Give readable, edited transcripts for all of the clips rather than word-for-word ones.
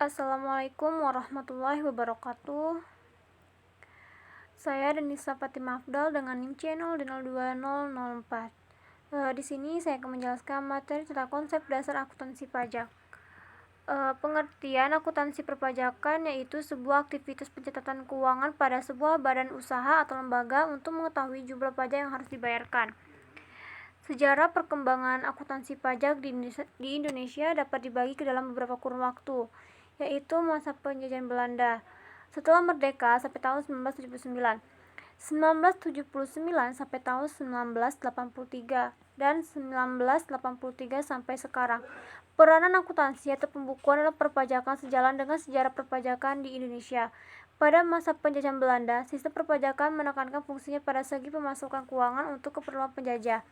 Assalamualaikum warahmatullahi wabarakatuh. Saya Denisa Fatimah Afdal dengan NIM channel 020004. Di sini saya akan menjelaskan materi tentang konsep dasar akuntansi pajak. Pengertian akuntansi perpajakan yaitu sebuah aktivitas pencatatan keuangan pada sebuah badan usaha atau lembaga untuk mengetahui jumlah pajak yang harus dibayarkan. Sejarah perkembangan akuntansi pajak di Indonesia dapat dibagi ke dalam beberapa kurun waktu, yaitu masa penjajahan Belanda setelah merdeka sampai tahun 1979, 1979 sampai tahun 1983, dan 1983 sampai sekarang. Peranan akuntansi atau pembukuan dalam perpajakan sejalan dengan sejarah perpajakan di Indonesia. Pada masa penjajahan Belanda, sistem perpajakan menekankan fungsinya pada segi pemasukan keuangan untuk keperluan penjajah.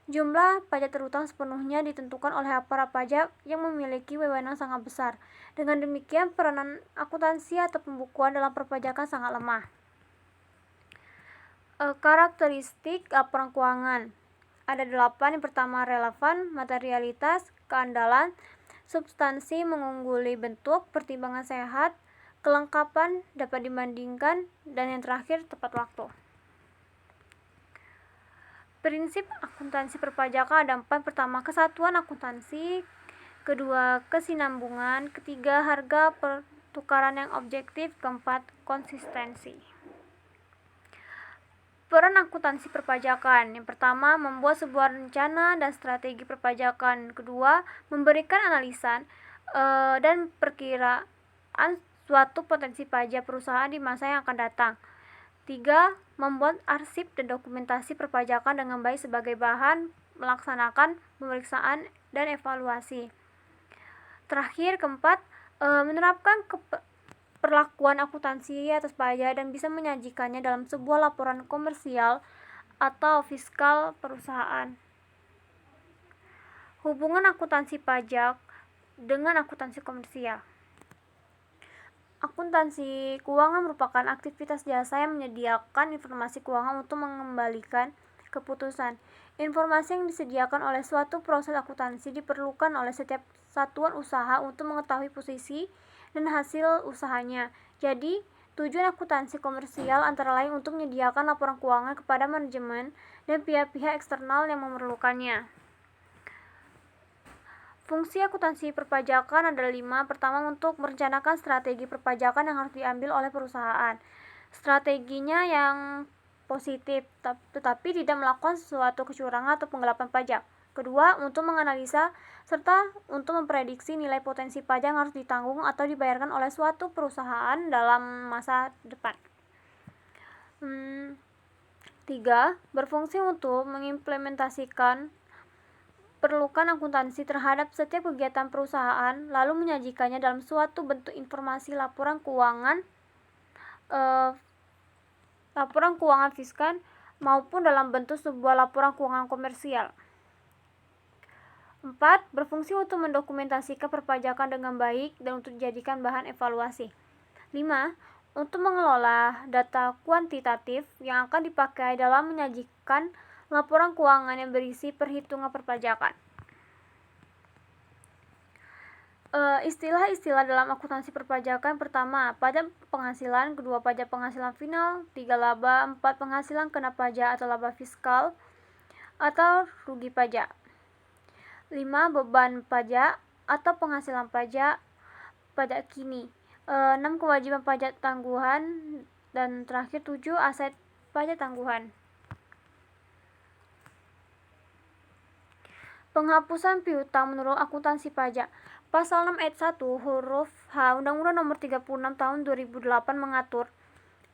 Jumlah pajak terutang sepenuhnya ditentukan oleh para pajak yang memiliki wewenang sangat besar. Dengan demikian, peranan akuntansi atau pembukuan dalam perpajakan sangat lemah. Karakteristik laporan keuangan ada 8. Yang pertama, relevan, materialitas, keandalan, substansi, mengungguli bentuk, pertimbangan sehat, kelengkapan, dapat dibandingkan, dan yang terakhir, tepat waktu. Prinsip akuntansi perpajakan ada 4. Pertama, kesatuan akuntansi. Kedua, kesinambungan. Ketiga, harga pertukaran yang objektif. Keempat, konsistensi. Peran akuntansi perpajakan. Yang pertama, membuat sebuah rencana dan strategi perpajakan. Kedua, memberikan analisa dan perkiraan suatu potensi pajak perusahaan di masa yang akan datang. 3. Membuat arsip dan dokumentasi perpajakan dengan baik sebagai bahan melaksanakan pemeriksaan dan evaluasi. Terakhir, keempat, menerapkan perlakuan akuntansi atas pajak dan bisa menyajikannya dalam sebuah laporan komersial atau fiskal perusahaan. Hubungan akuntansi pajak dengan akuntansi komersial. Akuntansi keuangan merupakan aktivitas jasa yang menyediakan informasi keuangan untuk mengembalikan keputusan. Informasi yang disediakan oleh suatu proses akuntansi diperlukan oleh setiap satuan usaha untuk mengetahui posisi dan hasil usahanya. Jadi, tujuan akuntansi komersial antara lain untuk menyediakan laporan keuangan kepada manajemen dan pihak-pihak eksternal yang memerlukannya. Fungsi akuntansi perpajakan adalah 5. Pertama, untuk merencanakan strategi perpajakan yang harus diambil oleh perusahaan. Strateginya yang positif, tetapi tidak melakukan suatu kecurangan atau penggelapan pajak. Kedua, untuk menganalisa serta untuk memprediksi nilai potensi pajak yang harus ditanggung atau dibayarkan oleh suatu perusahaan dalam masa depan. 3. Berfungsi untuk mengimplementasikan perlukan akuntansi terhadap setiap kegiatan perusahaan, lalu menyajikannya dalam suatu bentuk informasi laporan keuangan fiskal maupun dalam bentuk sebuah laporan keuangan komersial. 4. Berfungsi untuk mendokumentasikan perpajakan dengan baik dan untuk dijadikan bahan evaluasi. 5. Untuk mengelola data kuantitatif yang akan dipakai dalam menyajikan laporan keuangan yang berisi perhitungan perpajakan. Istilah-istilah dalam akuntansi perpajakan. Pertama, pajak penghasilan. Kedua, pajak penghasilan final. 3, laba. 4, penghasilan kena pajak atau laba fiskal atau rugi pajak. 5, beban pajak atau penghasilan pajak kini. 6, kewajiban pajak tangguhan. Dan terakhir 7, aset pajak tangguhan. Penghapusan piutang menurut akuntansi pajak. Pasal 6 ayat 1 huruf H Undang-Undang Nomor 36 Tahun 2008 mengatur,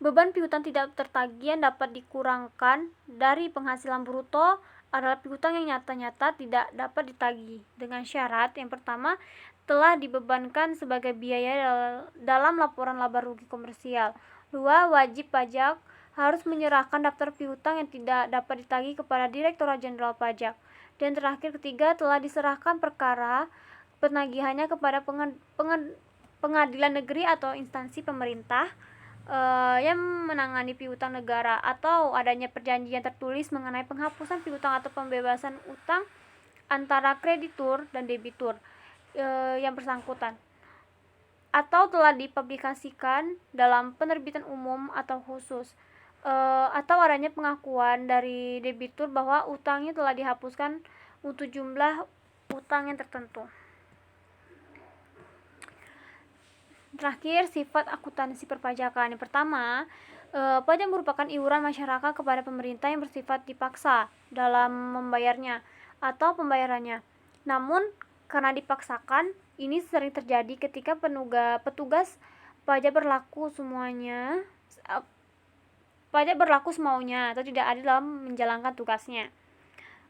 beban piutang tidak tertagih yang dapat dikurangkan dari penghasilan bruto adalah piutang yang nyata-nyata tidak dapat ditagih dengan syarat. Yang pertama, telah dibebankan sebagai biaya dalam laporan laba rugi komersial. 2, wajib pajak harus menyerahkan daftar piutang yang tidak dapat ditagih kepada Direktorat Jenderal Pajak. Dan terakhir, ketiga, telah diserahkan perkara penagihannya kepada pengadilan negeri atau instansi pemerintah yang menangani piutang negara, atau adanya perjanjian tertulis mengenai penghapusan piutang atau pembebasan utang antara kreditur dan debitur yang bersangkutan. atau telah dipublikasikan dalam penerbitan umum atau khusus, atau adanya pengakuan dari debitur bahwa utangnya telah dihapuskan untuk jumlah utang yang tertentu. Terakhir, sifat akuntansi perpajakan. Yang pertama, pajak merupakan iuran masyarakat kepada pemerintah yang bersifat dipaksa dalam membayarnya atau pembayarannya. Namun, karena dipaksakan, ini sering terjadi ketika petugas pajak berlaku semaunya atau tidak adil dalam menjalankan tugasnya.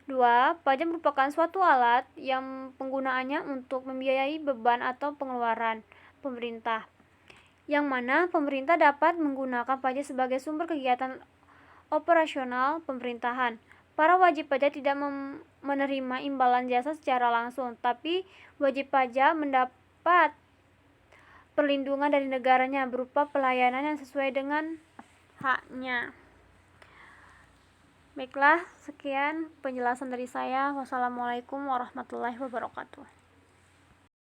2. Pajak merupakan suatu alat yang penggunaannya untuk membiayai beban atau pengeluaran pemerintah, yang mana pemerintah dapat menggunakan pajak sebagai sumber kegiatan operasional pemerintahan. Para wajib pajak tidak menerima imbalan jasa secara langsung, tapi wajib pajak mendapat perlindungan dari negaranya berupa pelayanan yang sesuai dengan haknya. Baiklah, sekian penjelasan dari saya. Wassalamualaikum warahmatullahi wabarakatuh.